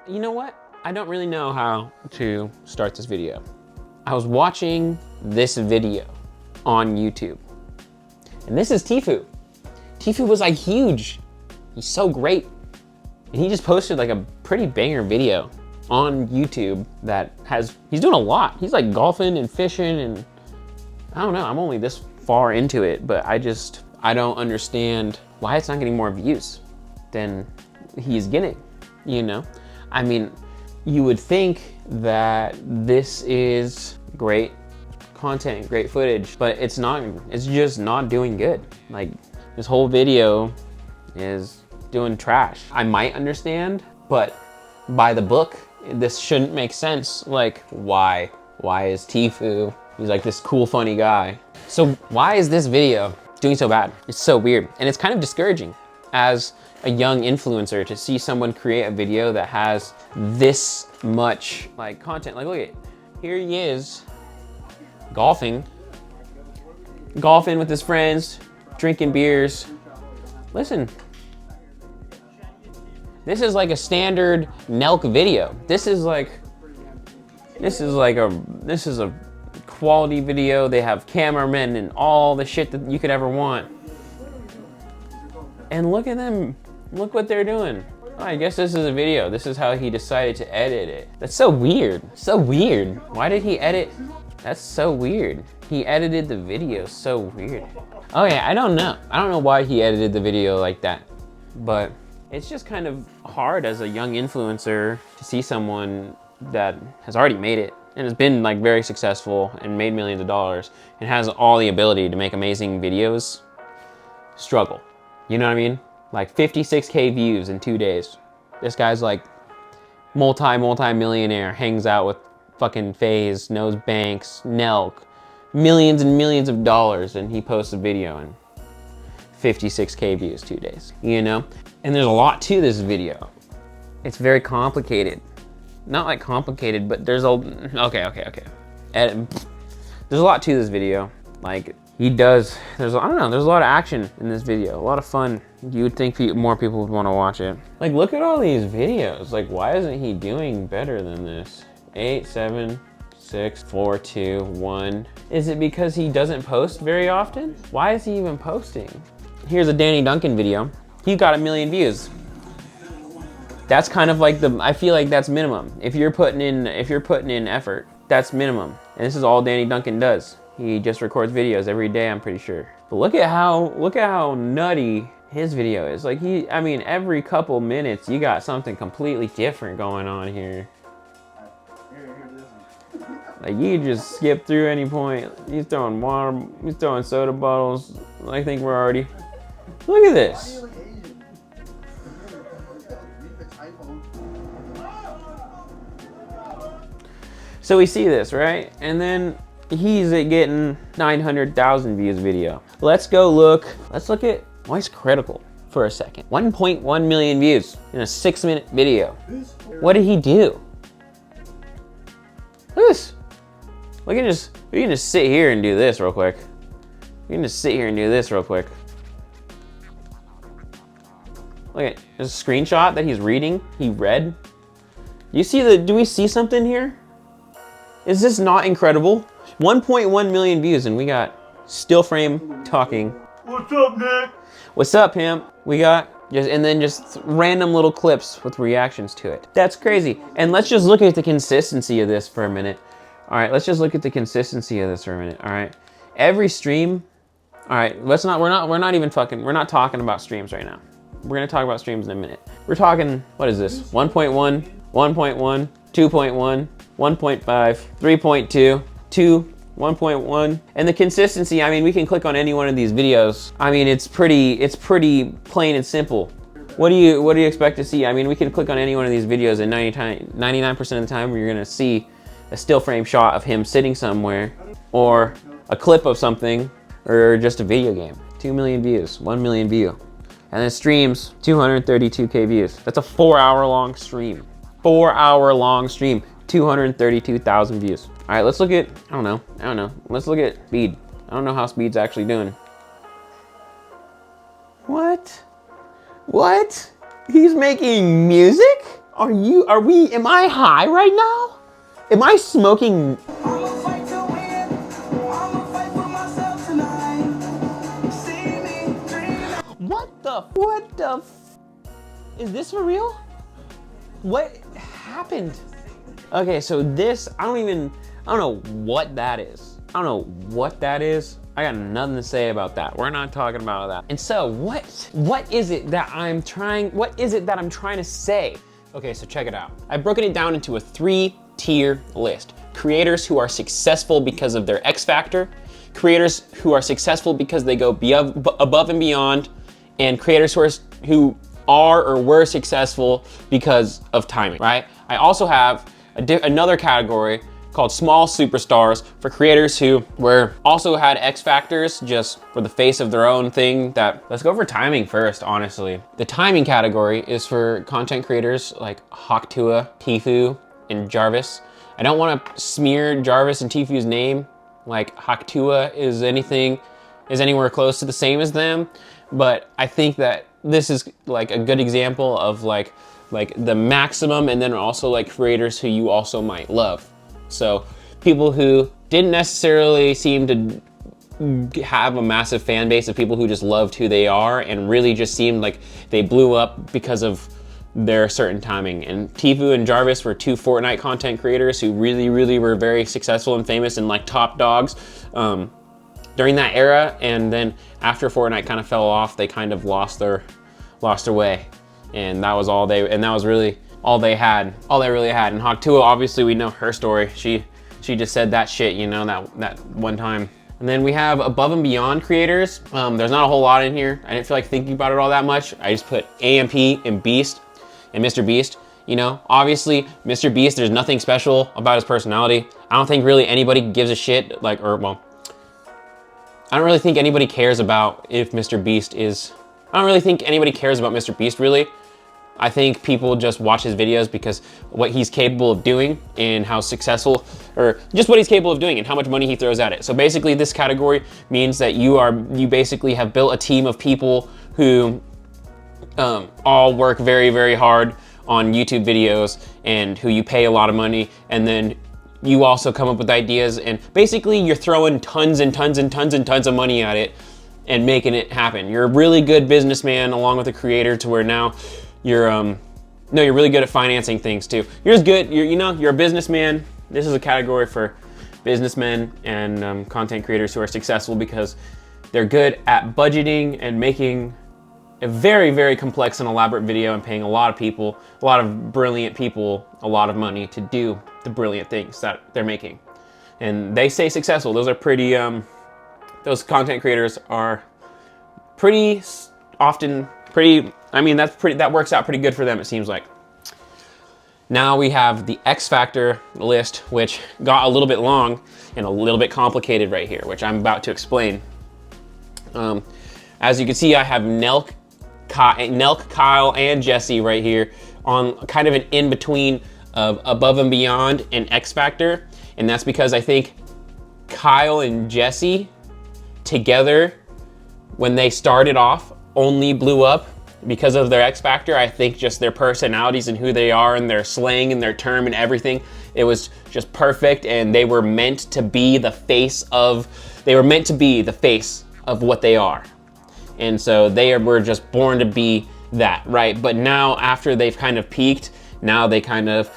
You know what? I don't really know how to start this video. I was watching this video on YouTube, and this is Tfue. Tfue was like huge. He's so great. And he just posted like a pretty banger video on YouTube that he's doing a lot. He's like golfing and fishing, and I don't know, I'm only this far into it, but I don't understand why it's not getting more views than he's getting, you know? I mean, you would think that this is great content, great footage, but it's not, it's just not doing good. Like, this whole video is doing trash. I might understand, but by the book, this shouldn't make sense. Like, why? Why is Tfue, he's like this cool, funny guy. So why is this video doing so bad? It's so weird, and it's kind of discouraging as a young influencer to see someone create a video that has this much like content. Like, look at it. Here he is golfing with his friends, drinking beers. Listen, this is like a standard Nelk video. This is a quality video. They have cameramen and all the shit that you could ever want. And look at them, look what they're doing. Oh, I guess this is a video. This is how he decided to edit it. That's so weird, so weird. Why did he edit? That's so weird. He edited the video so weird. Oh yeah, I don't know. I don't know why he edited the video like that, but it's just kind of hard as a young influencer to see someone that has already made it and has been like very successful and made millions of dollars and has all the ability to make amazing videos struggle. You know what I mean? Like 56K views in 2 days. This guy's like multi-millionaire, hangs out with fucking FaZe, knows banks, Nelk, millions and millions of dollars, and he posts a video and 56K views 2 days, you know? And there's a lot to this video. It's very complicated. Not like complicated, but there's okay. There's a lot to this video. Like, I don't know, there's a lot of action in this video, a lot of fun. You would think more people would want to watch it. Like, look at all these videos. Like, why isn't he doing better than this? 8, 7, 6, 4, 2, 1. Is it because he doesn't post very often? Why is he even posting? Here's a Danny Duncan video. He got 1 million views. That's kind of like I feel like that's minimum. If you're putting in effort, that's minimum. And this is all Danny Duncan does. He just records videos every day, I'm pretty sure. But look at how nutty his video is. Like, I mean, every couple minutes, you got something completely different going on here. Like, you just skip through any point. He's throwing water, he's throwing soda bottles. I think we're already, look at this. So we see this, right? And then he's getting 900,000 views video. Let's look at Voice Critical for a second. 1.1 million views in a 6-minute video. What did he do? Look at this. We can just sit here and do this real quick. We can just sit here and do this real quick. Look at, there's a screenshot that he's reading. He read. Do we see something here? Is this not incredible? 1.1 million views, and we got still frame talking. What's up, Nick? What's up, pimp? We got just random little clips with reactions to it. That's crazy. And let's just look at the consistency of this for a minute. All right, let's just look at the consistency of this for a minute. All right, every stream. All right, we're not talking about streams right now. We're gonna talk about streams in a minute. We're talking, what is this? 1.1, 1.1, 2.1, 1.5, 3.2, 2, 1.1. And the consistency, I mean, we can click on any one of these videos. I mean, it's pretty plain and simple. What do you expect to see? I mean, we can click on any one of these videos, and 99% of the time you're gonna see a still frame shot of him sitting somewhere, or a clip of something, or just a video game. 2 million views, 1 million view. And then streams, 232K views. That's a 4-hour long stream. 4-hour long stream, 232,000 views. All right, let's look at, I don't know. Let's look at Speed. I don't know how Speed's actually doing. What? He's making music? am I high right now? Am I smoking? I'ma fight to win. I'ma fight for myself tonight. See me dream. What the is this for real? What happened? Okay, so this, I don't know what that is. I don't know what that is. I got nothing to say about that. We're not talking about that. And so what is it that I'm trying to say? Okay, so check it out. I've broken it down into a 3-tier list. Creators who are successful because of their X factor, creators who are successful because they go above and beyond, and creators who are or were successful because of timing, right? I also have another category called small superstars for creators who also had X factors just for the face of their own thing. Let's go for timing first, honestly. The timing category is for content creators like Hawktua, Tfue, and Jarvis. I don't want to smear Jarvis and Tfue's name like Hawktua is anywhere close to the same as them, but I think that this is like a good example of like the maximum, and then also like creators who you also might love. So people who didn't necessarily seem to have a massive fan base of people who just loved who they are and really just seemed like they blew up because of their certain timing. And Tfue and Jarvis were 2 Fortnite content creators who really were very successful and famous and like top dogs during that era. And then after Fortnite kind of fell off, they kind of lost their way. And that was really all they really had. And Hawktua, obviously we know her story. She just said that shit, you know, that one time. And then we have above and beyond creators. There's not a whole lot in here. I didn't feel like thinking about it all that much. I just put AMP and Beast and Mr. Beast. You know, obviously Mr. Beast, there's nothing special about his personality. I don't think really anybody gives a shit, I don't really think anybody cares about if Mr. Beast is, I don't really think anybody cares about Mr. Beast really. I think people just watch his videos because what he's capable of doing and how successful, or just what he's capable of doing and how much money he throws at it. So basically this category means that you basically have built a team of people who all work very hard on YouTube videos and who you pay a lot of money, and then you also come up with ideas, and basically you're throwing tons of money at it and making it happen. You're a really good businessman along with a creator to where now you're really good at financing things too. You're a businessman. This is a category for businessmen and content creators who are successful because they're good at budgeting and making a very complex and elaborate video and paying a lot of brilliant people, a lot of money to do the brilliant things that they're making. And they stay successful. Those are pretty, those content creators are pretty often that works out pretty good for them, it seems like. Now we have the X Factor list, which got a little bit long and a little bit complicated right here, which I'm about to explain. As you can see, I have Nelk, Kyle, and Jesse right here on kind of an in-between of above and beyond and X Factor. And that's because I think Kyle and Jesse together, when they started off, only blew up because of their X Factor. I think just their personalities and who they are and their slang and their term and everything, it was just perfect, and they were meant to be the face of what they are. And so were just born to be that, right? But now after they've kind of peaked, now they kind of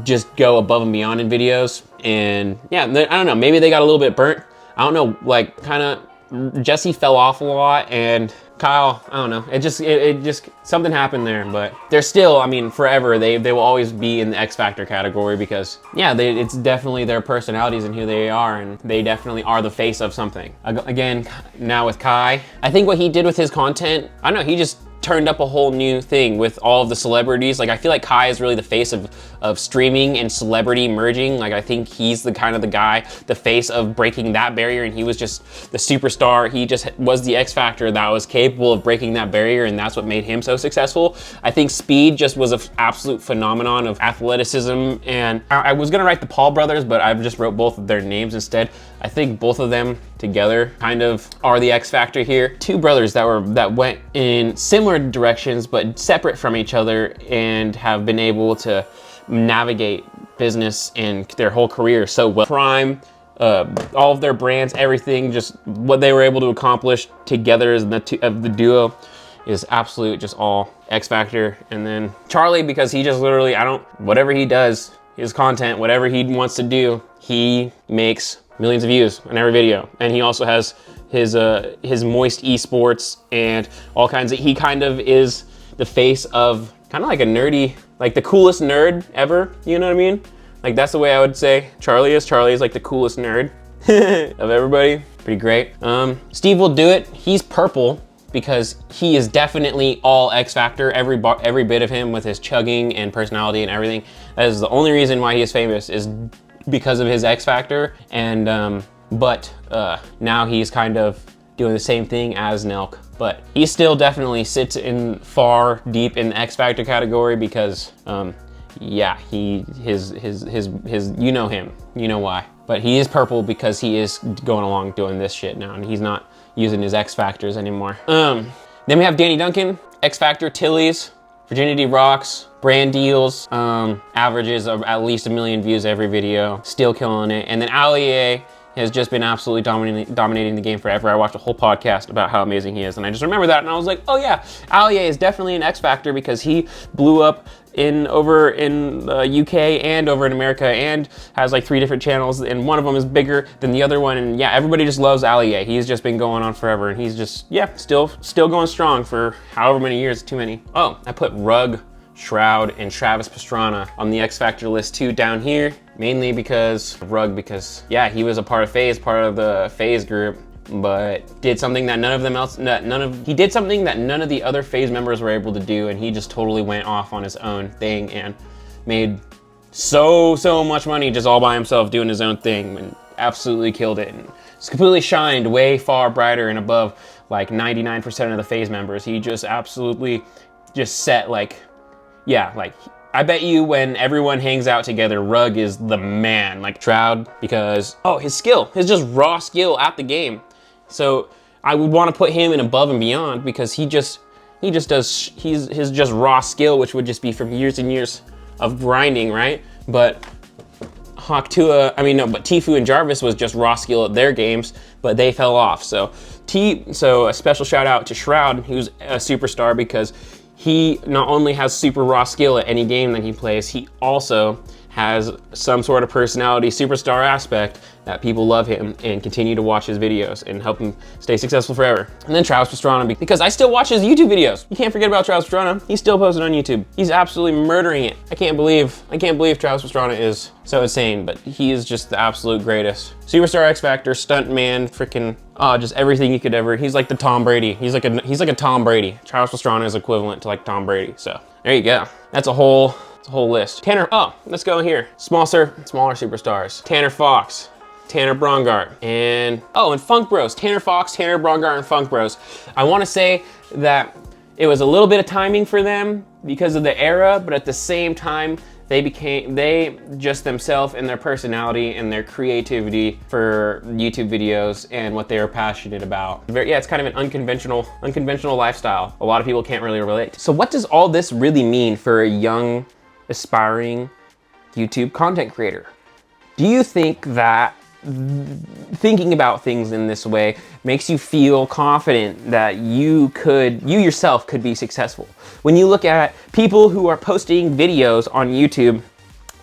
just go above and beyond in videos. And yeah, I don't know, maybe they got a little bit burnt. I don't know, like kind of Jesse fell off a lot, and Kyle, I don't know, it just something happened there. But they're still, I mean, forever, they will always be in the X Factor category because yeah, it's definitely their personalities and who they are, and they definitely are the face of something. Again, now with Kai, I think what he did with his content, I don't know, he just turned up a whole new thing with all of the celebrities. Like, I feel like Kai is really the face of streaming and celebrity merging. Like, I think he's the kind of the guy, the face of breaking that barrier, and he was just the superstar. He just was the X Factor that was capable of breaking that barrier, and that's what made him so successful. I think Speed just was an absolute phenomenon of athleticism, and I was gonna write the Paul brothers, but I just wrote both of their names instead. I think both of them together kind of are the X factor here. Two brothers that went in similar directions but separate from each other and have been able to navigate business and their whole career so well. Prime, all of their brands, everything, just what they were able to accomplish together as the duo is absolute, just all X factor. And then Charlie, because he just literally, whatever he does, his content, whatever he wants to do, he makes millions of views on every video. And he also has his Moist Esports and all kinds of, he kind of is the face of kind of like a nerdy, like the coolest nerd ever, you know what I mean? Like that's the way I would say Charlie is. Charlie is like the coolest nerd of everybody. Pretty great. Steve will do it. He's purple because he is definitely all X Factor, every bit of him, with his chugging and personality and everything. That is the only reason why he is famous, is because of his X Factor. And but now he's kind of doing the same thing as Nelk, but he still definitely sits in far deep in the X Factor category because yeah, his you know him, you know why. But he is purple because he is going along doing this shit now, and he's not using his X Factors anymore. Then we have Danny Duncan, X Factor, Tilly's, Virginity Rocks, brand deals, averages of at least 1 million views every video, still killing it. And then Allier has just been absolutely dominating the game forever. I watched a whole podcast about how amazing he is, and I just remember that, and I was like, oh yeah, Allier is definitely an X Factor because he blew up over in UK and over in America, and has like 3 different channels, and one of them is bigger than the other one. And yeah, everybody just loves Allier. He's just been going on forever, and he's just, yeah, still going strong for however many years. Too many. Oh, I put Rug, Shroud, and Travis Pastrana on the X Factor list too down here, mainly because Rug, because yeah, he was a part of FaZe, part of the FaZe group, but did something that he did something that none of the other FaZe members were able to do, and he just totally went off on his own thing and made so much money just all by himself doing his own thing, and absolutely killed it, and it's completely shined way far brighter and above like 99% of the FaZe members. He just absolutely just set like, yeah, like I bet you when everyone hangs out together, Rug is the man. Like Shroud, because his skill, his just raw skill at the game. So I would want to put him in above and beyond because his just raw skill, which would just be from years and years of grinding, right? But Tfue and Jarvis was just raw skill at their games, but they fell off. So a special shout out to Shroud, who's a superstar because he not only has super raw skill at any game that he plays, he also has some sort of personality, superstar aspect that people love him and continue to watch his videos and help him stay successful forever. And then Travis Pastrana, because I still watch his YouTube videos. You can't forget about Travis Pastrana. He's still posted on YouTube. He's absolutely murdering it. I can't believe Travis Pastrana is so insane, but he is just the absolute greatest. Superstar X Factor, stunt man, freaking, just everything you could ever. He's like the Tom Brady. He's like a Tom Brady. Travis Pastrana is equivalent to like Tom Brady. So there you go. That's a whole list. Tanner, let's go here. Smaller superstars. Tanner Fox, Tanner Brongart, and Funk Bros. Tanner Fox, Tanner Brongart, and Funk Bros. I want to say that it was a little bit of timing for them because of the era, but at the same time, they just themselves and their personality and their creativity for YouTube videos and what they are passionate about. Yeah, it's kind of an unconventional lifestyle. A lot of people can't really relate. So what does all this really mean for a young, aspiring YouTube content creator? Do you think that thinking about things in this way makes you feel confident that you yourself could be successful? When you look at people who are posting videos on YouTube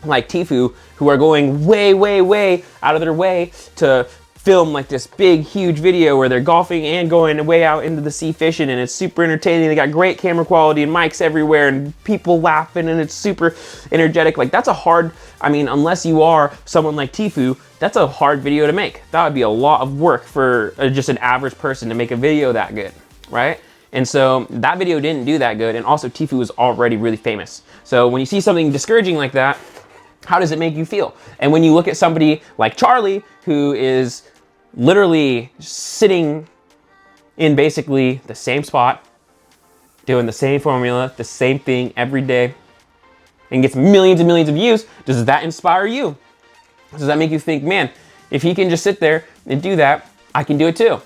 like Tfue, who are going way out of their way to film like this big, huge video where they're golfing and going way out into the sea fishing, and it's super entertaining. They got great camera quality and mics everywhere and people laughing, and it's super energetic. Like that's a hard, unless you are someone like Tfue, that's a hard video to make. That would be a lot of work for just an average person to make a video that good, right? And so that video didn't do that good, and also Tfue was already really famous. So when you see something discouraging like that, how does it make you feel? And when you look at somebody like Charlie, who is literally sitting in basically the same spot, doing the same formula, the same thing every day, and gets millions and millions of views, does that inspire you? Does that make you think, man, if he can just sit there and do that, I can do it too.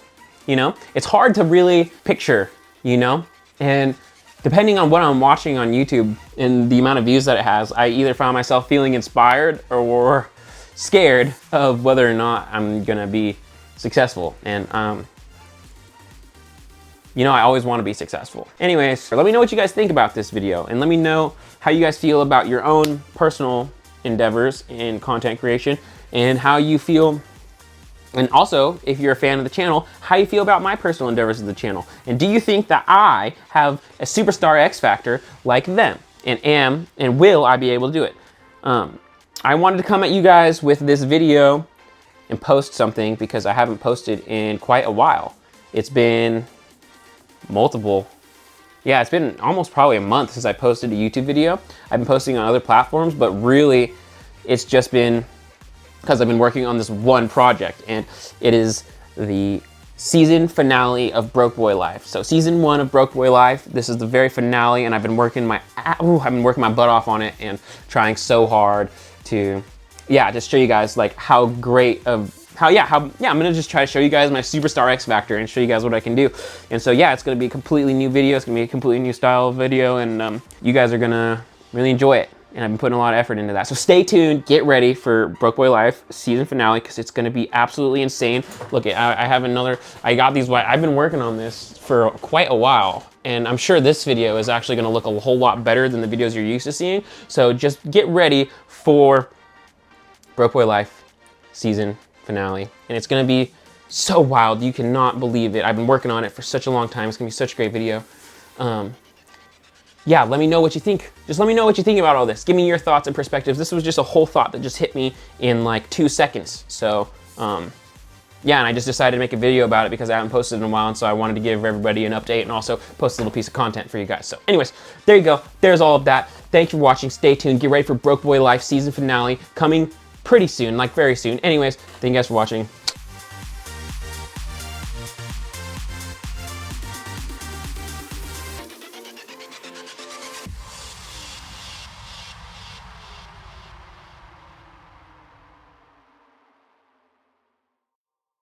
You know, it's hard to really picture, you know, and depending on what I'm watching on YouTube and the amount of views that it has, I either found myself feeling inspired or scared of whether or not I'm gonna be successful. And you know, I always want to be successful. Anyways, let me know what you guys think about this video, and let me know how you guys feel about your own personal endeavors in content creation, and how you feel, and also, if you're a fan of the channel, how you feel about my personal endeavors of the channel. And do you think that I have a superstar X factor like them? And will I be able to do it? I wanted to come at you guys with this video and post something because I haven't posted in quite a while. It's been it's been almost probably a month since I posted a YouTube video. I've been posting on other platforms, but really it's just been because I've been working on this one project, and it is the season finale of Broke Boy Life. So season 1 of Broke Boy Life, this is the very finale, and I've been working my butt off on it and trying so hard to, just show you guys like how great of, I'm gonna just try to show you guys my superstar X factor and show you guys what I can do. And so it's gonna be a completely new video. It's gonna be a completely new style of video, and you guys are gonna really enjoy it. And I've been putting a lot of effort into that. So stay tuned, get ready for Broke Boy Life season finale, because it's gonna be absolutely insane. Look, I have another, I got these, I've been working on this for quite a while, and I'm sure this video is actually gonna look a whole lot better than the videos you're used to seeing. So just get ready for Broke Boy Life season finale. And it's gonna be so wild, you cannot believe it. I've been working on it for such a long time. It's gonna be such a great video. Let me know what you think. Just let me know what you think about all this. Give me your thoughts and perspectives. This was just a whole thought that just hit me in like 2 seconds. So, and I just decided to make a video about it because I haven't posted in a while, and so I wanted to give everybody an update and also post a little piece of content for you guys. So anyways, there you go. There's all of that. Thank you for watching. Stay tuned. Get ready for Broke Boy Life season finale coming pretty soon, like very soon. Anyways, thank you guys for watching.